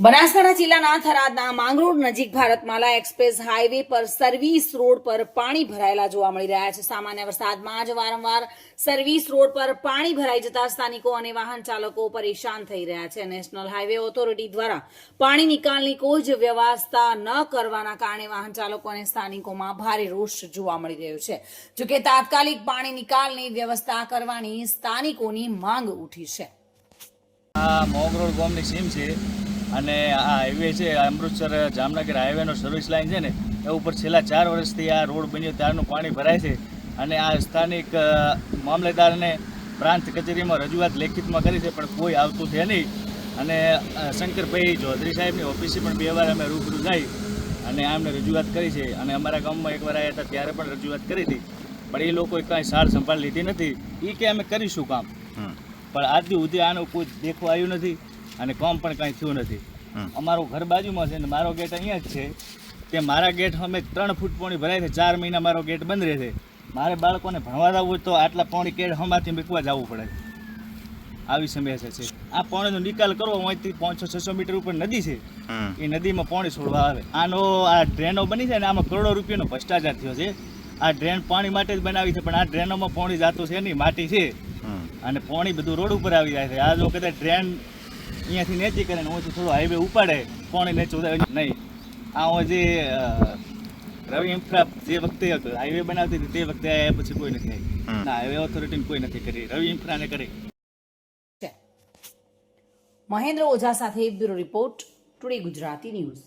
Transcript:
બનાસકાંઠા જિલ્લાના થરાદના માંગરોળ નજીક Bharatmala express highway પર સર્વિસ રોડ પર પાણી ભરાયેલા જોવા મળી રહ્યા છે. સામાન્ય વરસાદમાં જ વારંવાર સર્વિસ રોડ પર પાણી ભરાઈ જતા સ્થાનિકો અને વાહન ચાલકો પરેશાન થઈ રહ્યા છે. નેશનલ હાઈવે ઓથોરિટી દ્વારા પાણી નિકાલની કોઈ જ વ્યવસ્થા ન કરવાના કારણે વાહન ચાલકો અને સ્થાનિકોમાં ભારે રોષ જોવા મળી રહ્યો છે. જોકે તાત્કાલિક પાણી નિકાલની વ્યવસ્થા કરવાની સ્થાનિકોની માંગ ઉઠી છે. આ માંગરોળ ગામની સીમ છે અને આ હાઈવે છે અમૃતસર જામનગર હાઈવેનો સર્વિસ લાઇન છે ને એ ઉપર છેલ્લા 4 વર્ષથી આ રોડ બન્યો ત્યારનું પાણી ભરાય છે. અને આ સ્થાનિક મામલેદારને પ્રાંત કચેરીમાં રજૂઆત લેખિતમાં કરી છે, પણ કોઈ આવતું છે નહીં. અને શંકરભાઈ ચૌધરી સાહેબની ઓફિસે પણ 2 વાર અમે રૂબરૂ જઈ અને આમને રજૂઆત કરી છે. અને અમારા ગામમાં એકવાર આવ્યા હતા ત્યારે પણ રજૂઆત કરી હતી, પણ એ લોકોએ કાંઈ સાર સંભાળ લીધી નથી. એ કે અમે કરીશું કામ, પણ આજથી સુધી આનું કોઈ દેખવા આવ્યું નથી અને કામ પણ કાંઈ થયું નથી. અમારું ઘર બાજુમાં છે ને મારો ગેટ અહીંયા જ છે. તે મારા ગેટ અમે 3 ફૂટ પાણી ભરાય છે. 4 મહિના મારો ગેટ બંધ રહે છે. મારે બાળકોને ભણવા જવું હોય તો આટલા પાણી કેડ હમાથી મૂકવા જવું પડે. આવી સમસ્યા છે. આ પાણીનો નિકાલ કરવો અહીંથી 500-600 મીટર ઉપર નદી છે, એ નદીમાં પાણી છોડવા આવે. આ ડ્રેનો બની છે ને આમાં કરોડો રૂપિયાનો ભ્રષ્ટાચાર થયો છે. આ ડ્રેન પાણી માટે જ બનાવી છે, પણ આ ડ્રેનોમાં પાણી જાતું છે નહીં, માટી છે અને પાણી બધું રોડ ઉપર આવી જાય છે. આ જો કદાચ ડ્રેન અહીંયાથી નેચી કરે ને ઓછી થોડું હાઈવે ઉપાડે પાણી નેચું નહીં. આ જે રવિ ઇન્ફ્રા જે વખતે હાઈવે બનાવતી હતી તે વખતે આવ્યા પછી કોઈ નથી આવી. ના, હાઈવે ઓથોરિટીને કોઈ નથી કરી, રવિ ઇન્ફ્રાને કરી. મહેન્દ્ર ઓઝા સાથે bureau report, today Gujarati news.